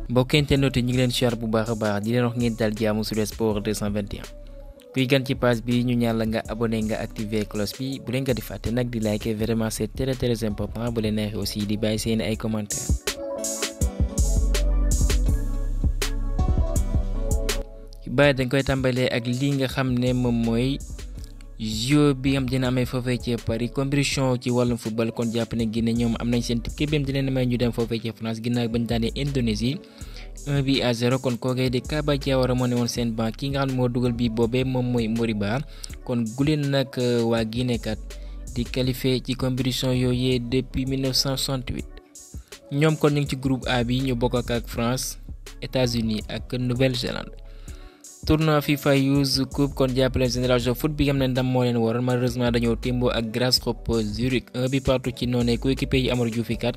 mbokk internet yi ñu ngi leen siyaar bu baax a baax di leen wax ngeen dal jaamu Sud Sport 221 kuy gan ci page bi ñu ñaan la nga abonné nga activer cloche bi bu leen ko di fàtte nag di liker vraiment c'est très important bu leen neexee aussi di bàyyi seen ay commentaires. xibaar dañ koy tàmbalee ak li nga xam ne moom mooy JO bi am dina amee foofee ci Paris compétition ci wàllum football kon jàpp ne Guinée ñoom am nañ seen ticket bi am dina may ñu dem foofee ci France ginnaaw bañ daanee Indonésie 1-0 kon kookee di Kaba Diawara moo ne woon seen banc ki nga xam ne moo dugal bii boobee moom mooy Moriba kon guleen nag waa Guinée kat di qualifié ci compétition yooyee depuis 1968 ñoom kon ñu ngi ci groupe A bi ñu bokk ak France États-Unis ak Nouvelle-Zélande. tournoi FIFA Youth Cup kon jàppale Génération Foot bi nga xam ne ndam moo leen waral malheureusement dañoo témboo ak Grasshopper Zurich 1 partout ci noonee coéquipier yi Amadou Diouf kat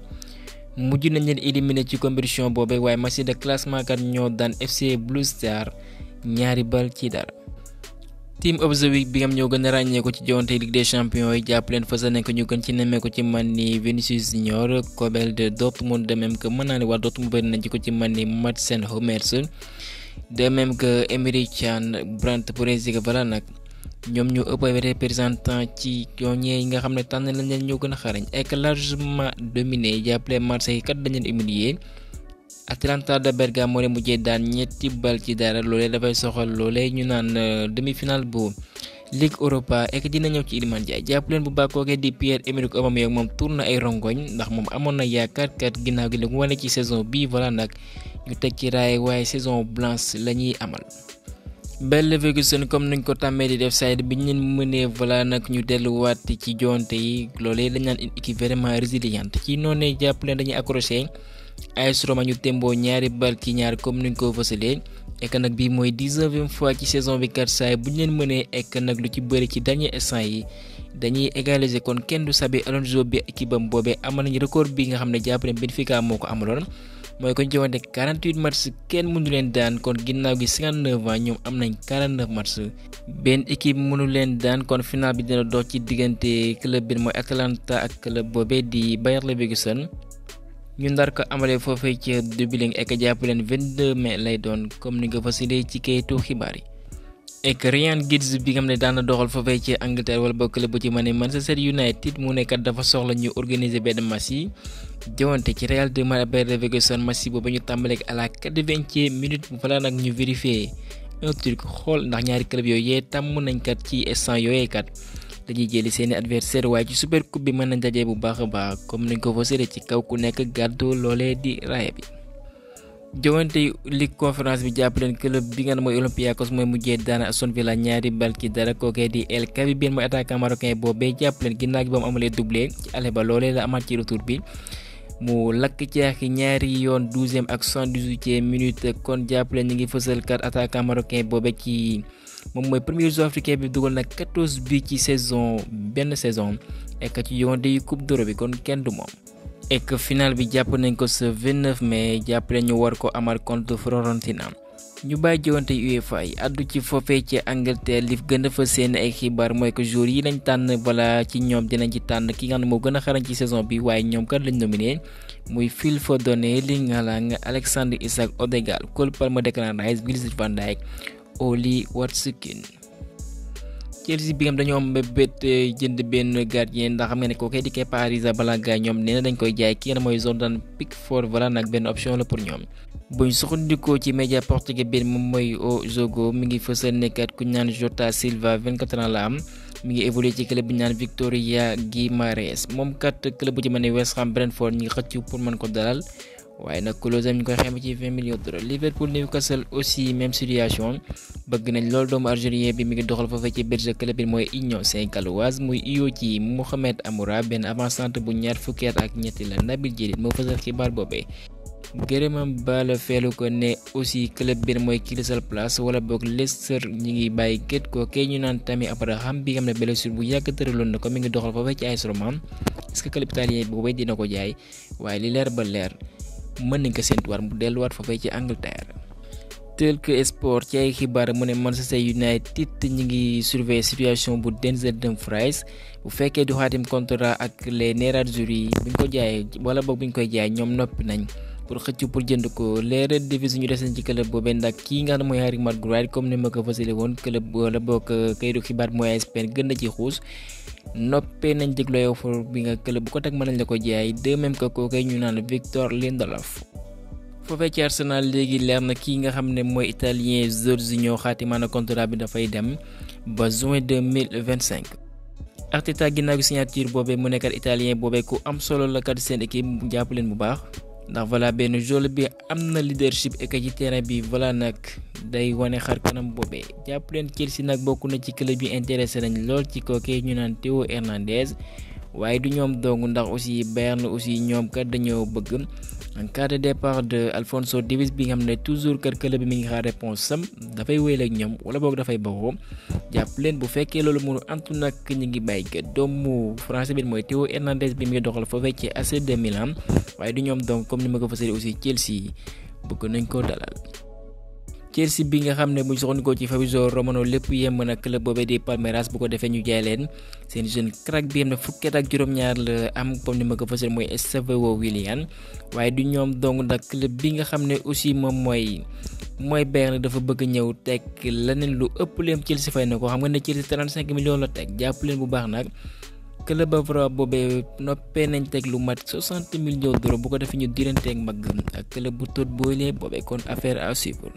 mujj nañ leen éliminé ci compétition boobee waaye match de classement kat ñoo daan FC Blue Star 2-0. team of the week bi nga xam ñoo gën a ràññee ko ci joŋante Ligue des champions yi jàpp leen fësal nañ ko ñu gën ci nemmee ko ci man ni Vinicius Junior Kobel de Dortmund de même que mën naa ne waa Dortmund bëri nañ ci ko ci man ni Mats Hummels de même que Emre Can Brandt pour Benfica voilà nag ñoom ñu ëpp ay représentant ci ñooñee yi nga xam ne tànn lañ leen ñoo gën a xarañ ak largement dominé jàppale Marseille kat dañ leen humilier Atalanta de Bergame moo leen mujjee daan 3-0 loolee dafay soxal loolee ñu naan demi-finale bu Ligue Europa ek dina ñëw ci Iliman Ndiaye jàpp leen bu baax kookee di Pierre-Emerick Aubameyang moom tour na ay rongoñ ndax moom amoon na yaakaar kat ginnaaw gi la mu wane ci saison bii voilà nag ñu teg ci raay waaye saison blanche la ñuy amal. Bayer Leverkusen comme nuñ ko tàmmee di def side bi ñu leen mënee voilà nag ñu delluwaat ci joonte yi loolee dañ naan une équipe vraiment résiliente ci noonu jàpp leen dañuy accroché AS Roma ñu témboo 2-2 comme nuñ ko fësalee ek nag bii mooy 19e fois ci saison bi kat saay bu ñu leen mënee ek nag lu ci bëri ci dernier instant yi dañuy égaliser kon kenn du Xabi Alonso bi équipe am boobee amal nañu record bi nga xam ne jàpp leen Benfica moo ko amaloon. mooy ko jëwante 48 match kenn mënu leen daan kon ginnaaw gi 59 ans ñoom am nañ 49 match benn équipe mënu leen daan kon final bi dina dox ci diggante club bi mooy Atalanta ak club boobee di Bayer Leverkusen ñu ndar ko amalee foofee ci Dublin ek jàpp leen 22 mai lay doon comme ni nga fasilee ci kayitu xibaar yi. ek Ryan Giggs bi nga xam ne daan na doxal foofee ci Angleterre wala ba club bu ci mën ne Manchester United mu nekkat dafa soxla ñu organiser benn match yi jowante ci Real de Madrid Bayer Leverkusen match boobu ñu tàmbaleeg à la 80e minute bu fa nag ñu vérifier un truc xool ndax ñaari club yooyu tàmm nañ kat ci instant yooyu kat dañuy jëli seeni adversaire waaye ci super coupe bi mën nañ daje bu baax a baax comme nañ ko fa séddee ci kaw ku nekk gàddu loolee di raaya bi. jowante Ligue conférence bi jàpp leen club bi nga xam mooy Olympiakos mooy mujjee daana Aston Villa 2-0 kookee di El Kaby mooy attaquant marocain boobee jàpp leen ginnaaw gi ba mu amalee doublé ci aller ba loolee la amaat ci retour bi. mu lakk caaxi ñaari yoon 12e ak 78e minute kon jàppale ñu ngi fësal kat attaquant marocain boobe ci moom mooy premier joueur africain bi dugal na 14 buts ci benn saison ek ci yoon de coupe d'Europe bi kon kenn du moom. ek final bi jàpp nañ ko ce 29 mai jàppale ñu war ko amal contre Fiorentina. ñu bàyyi jiwante UEFA yi addu ci foofee ci Angleterre li gën a fa seen ay xibaar mooy que jour yi lañ tànn voilà ci ñoom dinañ ci tànn ki nga xam ne moo gën a xarañ ci saison bi waaye ñoom kat lañ nominé muy Phil Foden Erling Haaland Alexander Isak Odegaard Cole Palmer Declan Rice Virgil van Dijk Oli Watkins. Chelsea bi nga xam dañoo am bébét jënd benn gardien ndax xam nga ne kooku di Kepa Arrizabalaga ñoom nee na dañ koy jaay ki nga mooy Jordan Pickford voilà nag benn option la pour ñoom. buñ suxandikoo ci média portugais bi moom mooy O Jogo mi ngi fësal nekkat ku ñaan Jota Silva 24 ans la am mi ngi évolué ci club bi ñaan Victoria Guimarães moom kat club bu ci mel ne West Ham Brentford ñi ngi xëcc pour mën ko dalal waaye nag clause am ñu koy xayma ci 20 millions d'euros. Liverpool Newcastle aussi même situation bëgg nañ loolu doomu algérien bi mi ngi doxal foofee ci Belgique club bi mooy Union Saint-Galoise muy iyo ci Mohamed Amoura benn avancante bu ñaar fukki at ak ñetti la Nabil Djellit moo fësal xibaar boobee. gërëmam baala feelu ko ne aussi club bi mooy Crystal Palace wala boog Leicester ñi ngi bàyyi gét ko kay ñu naan Tammy Abraham bi nga xam ne blessure bu yàgg tëraloon na ko mi ngi doxal foofee ci AS Roma est-ce que club italien boobee dina ko jaay waaye li leer ba leer mën nañ ko séntuwaat mu delluwaat foofee ci Angleterre. Talk Sport ci ay xibaar mu ne Manchester United ñi ngi surveiller situation bu Denzel Dumfries bu fekkee du xaatim contrat ak les Nerazzurri buñ ko jaayee wala boog buñ koy jaay ñoom noppi nañ pour xëcc pour jënd ko leer devise ñu deseen ci club boobee ndax kii nga xam ne mooy Harry Maguire comme ni ma ko fasile woon club wala bokk kayitu xibaar mooy ASPN gën na ci xuus noppee nañ dégloo offre bi nga club bu ko teg mën nañ la ko jaay de même que kookay ñu naan Victor Lindelof. foofee ci Arsenal léegi leer na kii nga xam ne mooy italien Jorginho xaatimaa na contrat bi dafay dem ba juin 2025. Arteta ginnaaw gi signature boobee mu nekkat italien boobee ku am solo la kat seen équipe jàpp leen bu baax ndax voilà benn joueur bi am na leadership et que ci terrain bi voilà nag day wane xar kanam boobee jàpp leen Chelsea nag bokk na ci club yi intéressé nañ lool ci kookee ñu naan Théo Hernandez waaye du ñoom dong ndax aussi Bayern aussi ñoom kat dañoo bëgg en cas de départ de Alphonso Davies bi nga xam ne toujours kat club bi mi ngi xaar réponse sam dafay wéyal ak ñoom wala boog dafay baxoo jàpp leen bu fekkee loolu mënu antu nag ñu ngi bàyyi kat doomu français bi mooy Théo Hernandez bi muy doxal foofee ci AC de Milan waaye du ñoom donc comme ni ma ko fasee aussi Chelsea bëgg nañ ko dalal. Chelsea bi nga xam ne bu ñu soxandikoo ci Fabrizio Romano lépp yemb na club boobee di Palmeiras bu ko defee ñu jaay leen seen jeune crack bi xam ne fukki at ak juróom-ñaar la am comme ni ma ko fasee mooy Estevão Willian waaye du ñoom dong ndax club bi nga xam ne aussi moom mooy Bayern dafa bëgg ñëw teg leneen lu ëpp leen Chelsea fay na ko xam nga ne Chelsea 35 millions la teg jàpp leen bu baax nag club Bavarois boobee noppee nañ teg lu mat 60 millions d'euros bu ko defee ñu diranteeg mag ak club bu Todd Boehly boobee kon affaire à suivre.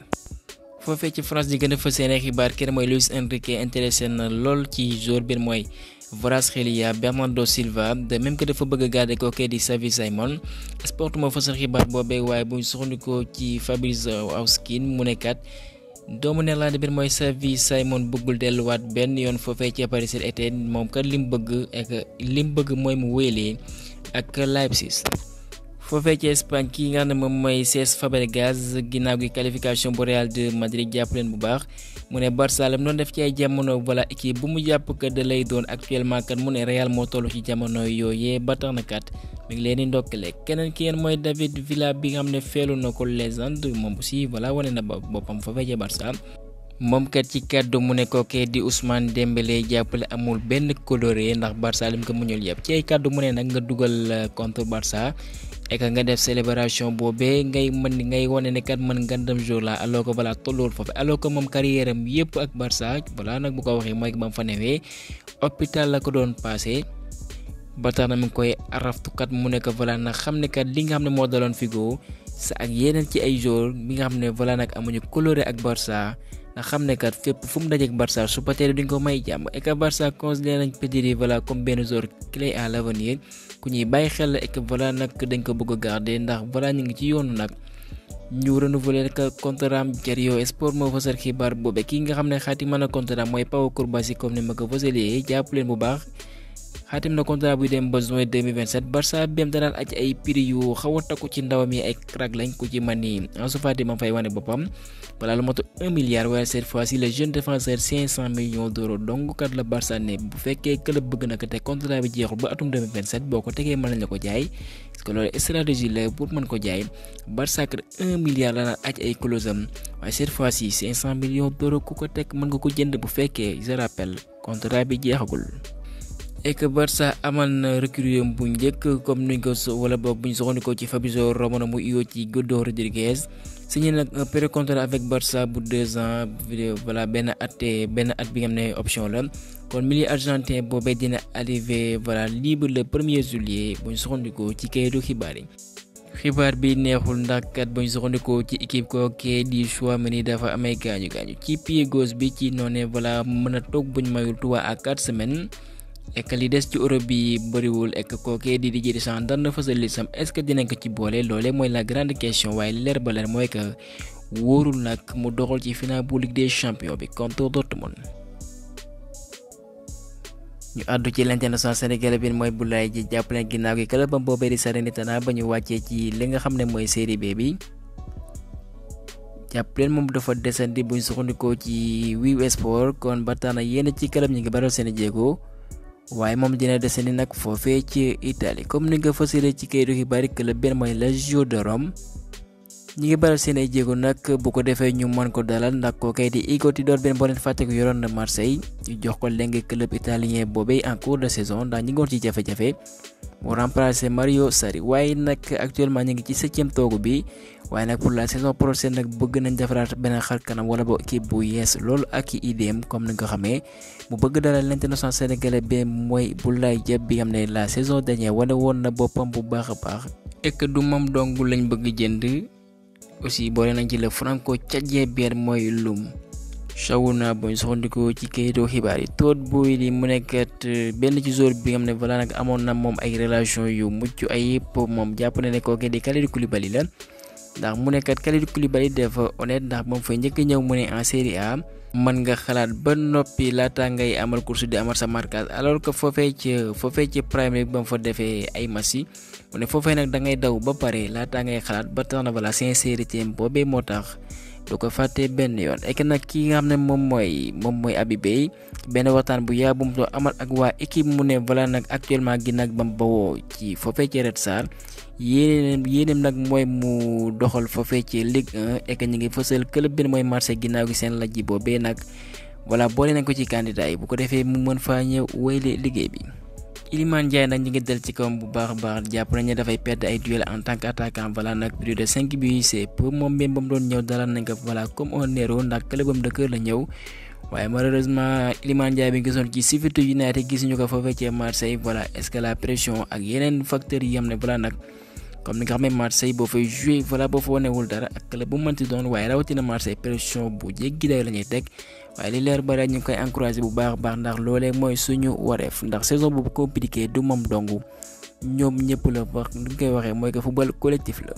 foofee ci France di gën a fas yéene xibaar kenn mooy Luis Enrique intéressé na lool ci joueur bi mooy Kvaratskhelia Bernardo Silva de même que dafa bëgg a garder kookee di Xavi Simons Sport moo fasal xibaar boobee waaye bu ñu soxandikoo ci Fabrizio Housekin mu nekkat doomu Néerlande bi mooy Xavi Simons bëggul delluwaat benn yoon foofee ci Paris cet été moom kat lim bëgg mooy mu wéyalee ak Leipzig. foofee ci Espagne kii nga xam ne moom mooy Cesc Fabregas ginnaaw gi qualification bu Real de Madrid jàpp leen bu baax mu ne Barça la doon def ci ay jamono voilà équipe bu mu jàpp kat da lay doon actuellement kat mu ne Real moo toll ci jamono yooyee ba tax na kat mi ngi leen di ndokkale keneen ki ngeen mooy David Villa bi nga xam ne feelu na ko légende moom aussi voilà wane na boppam foofee ci Barça. moom kat ci kàddu mu ne kookee di Ousmane Dembélé jàppale amul benn coloré ndax Barça lim ko muñul yëpp ci ay kàddu mu ne nag nga dugal contre Barça. et que nga def célébration boobee ngay wane ne kat man ngandam jour la alors que voilà tollool foofu alors que moom carrière am yëpp ak Barça voilà nag bu ko waxee mooy ba mu fa newee hôpital la ko doon passé ba tax na mu ngi koy araftukat mu ne ko voilà nag xam ne kat li nga xam ne moo daloon Figo sa ak yeneen ci ay jour mi nga xam ne voilà nag amuñu coloré ak Barça nga xam ne kat fépp fu mu dajeek Barça su patee duñ ko may jàmm et que Barça considéré nañ Pedri voilà comme benn joueur clé à l'avenir ku ñuy bàyyi xel la et que voilà nag dañ ko bëgg a garder ndax voilà ñu ngi ci yoonu nag ñu renouveler ka contrat am Diario Sport moo fasal xibaar boobe kii nga xam ne xaatima na contrat mooy Pau Cubarsí comme ni ma ko fasalee jàpp leen bu baax xaatim na contrat buy dem ba juin 2027 Barça bem danaal aj ay prix yu xaw a takku ci ndawam yi ay crack lañ ku ci man ni Ansu Fati ma fay wane boppam balaa lu moto 1 milliard waaye cette fois-ci le jeune défenseur 500 millions d'euros donc kat la Barça ne bu fekkee club bëgg na ko te contrat bi jeexul ba atum 2027 boo ko tegee mën nañ la ko jaay parce que loolu stratégie la pour mën ko jaay Barça kat 1 milliard la naan aj ay clause am waaye cette fois-ci 500 millions d'euros ku ko teg mën nga ko jënd bu fekkee je rappelle contrat bi jeexagul. et que Barça amal na recrue bu njëkk comme nuñ ko wala boog bu ñu soxandikoo ci Fabrizio Romano mu iyoo ci Guido Rodriguez signé nag un pré-contrat avec Barça bu 2 ans voilà benn at bi nga xam ne option la kon milieu argentin boobee dina arrivé voilà libre le 1er juillet bu ñu soxandikoo ci kayitu xibaar yi. xibaar bi neexul ndax kat bu ñu soxandikoo ci équipe kookee di Tchouaméni dafa amay gaañu ci pied gauche bi ci noonu voilà mën a toog bu ñu mayul 3 à 4 semaines. et que li des ci Europe bi bëriwul et que kookee di Didier Deschamps daan na fësal lisam est-ce que dinañ ko ci boole loolee mooy la grande question waaye leer ba leer mooy que wóorul nag mu doxal ci final bu Ligue des Champions bi contre Dortmund. ñu àddu ci l'international sénégalais bi mooy Boulaye Dia jàppale ginnaaw gi clubam boobee di Salernitana ba ñu wàccee ci li nga xam ne mooy série B bi jàppaleen moom dafa desandi buñ soxandikoo ci Wiw Sport kon ba tax na yenn ci club ñi ngi baral seen jéego. waaye moom dina desandi nag foofee ci Italie comme ni nga fasilee ci kayitu xibaar club benn mooy Lazio de Rome ñi ngi baral seen ay jéego nag bu ko defee ñu mën ko dalal ndax kookay di Igor Tudor benn boo leen fàtte ko yoroon na Marseille ñu jox ko léegi club italien boobee en cours de saison ndax ñi ngi woon ci jafe-jafe mu remplacer Mario Sarri waaye nag actuellement ñu ngi ci 7e toogu bi waaye nag pour la saison prochaine nag bëgg nañ defaraat beneen xar kanam wala bo équipe bu yees loolu ak i idéem comme ni nga ko xamee mu bëgg dalal l'international sénégalais bi mooy Boulaye Dia bi xam ne la saison dernière wane woon na boppam bu baax a baax et que du moom dong lañ bëgg jënd aussi boole nañ ci le franco-tchadien biir mooy Loum Shaouna buñ soxandikoo ci kayitu xibaar yi Todd Boehly mu nekkat benn ci joueur bi nga xam ne voilà nag amoon na moom ay relation yu mucc ayib moom jàpp na ne kooku di Kalidou Koulibaly la ndax mu nekkat Kalidou Koulibaly dafa honnête ndax moom fay njëkk ñëw mu ne en Série A mën nga xalaat ba noppi laata ngay amal course di amal sa marquage alors que foofee ci Premier League ba mu fa defee ay match yi mu ne foofee nag da ngay daw ba pare laata ngay xalaat ba tax na voilà sincérité boobee moo tax du ko fàtte benn yoon ek nag ki nga xam ne moom mooy Habib Beye benn waxtaan bu yaa bu mu doon amal ak waa équipe mu ne voilà nag actuellement gi nag ba mu bawoo ci foofee ci Red Star yéeneem nag mooy mu doxal foofee ci Ligue 1 et que ñu ngi fësal club bi mooy Marseille ginnaaw gi seen lajji boobee nag voilà boole nañ ko ci candidat yi bu ko defee mu mën faa ñëw wéyle liggéey bi. Iliman Ndiaye nag ñu ngi dal ci kawam bu baax a baax jàpp nañ ne dafay perdre ay duel en tant qu'attaquant voilà nag plus de 5 buts c'est peu moom même ba mu doon ñëw dalal nañ ko voilà comme un héros ndax clubam de cœur la ñëw waaye malheureusement Iliman Ndiaye bi gisoon ci Sheffield United gisuñu ko foofee ci Marseille voilà est-ce que la pression ak yeneen facteurs yi am ne voilà nag comme ni nga xam ne Marseille boo fay joué voilà boo fa wanewul dara ak club bu mënti doon waaye rawatina Marseille pression bu jéggi day la ñuy teg waaye li leer ba ñu ngi koy encouragé bu baax a baax ndax loolee mooy suñu wareef ndax saison bu compliqué du moom dong ñoom ñëpp la wax li ñu koy waxee mooy que football collectif la.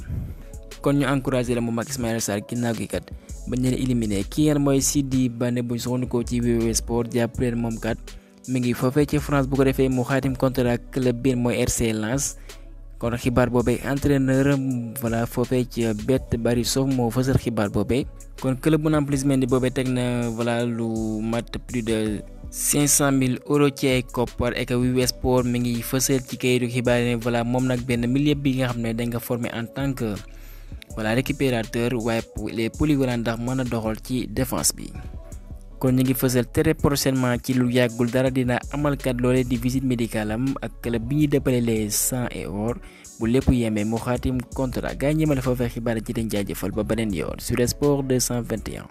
kon ñu encouragé la moom ak Ismaïla Sarr ginnaaw gi kat bañ leen éliminé kii ngeen mooy Sidi Bane buñ soxandikoo ci WW Sport jàpp leen moom kat mi ngi foofee ci France bu ko defee mu xaatim contrat club bi mooy RC Lens. kon xibaar boobee entraîneur voilà foofee ci Bet Barisov moo fësal xibaar boobee kon club bu Nampalys Mendy boobee teg na voilà lu mat plus de 500 000 euros ci ay koppar et que WW Sport mi ngi fësal ci kayitu xibaar ne voilà moom nag benn milieu bi nga xam ne dañ ko formé en tant que voilà récupérateur waaye les polyvalent ndax mën a doxal ci défense bi. kon ñu ngi fësal très prochainement ci lu yàggul dara dina amalkat loolee di visite médicale am ak club bi ñuy dëppale les 100 et or bu lépp yemee mu xaatim contrat gaa ñi ma la fa xibaar ci dañ jaajëfal ba beneen yoon sur Sport 221.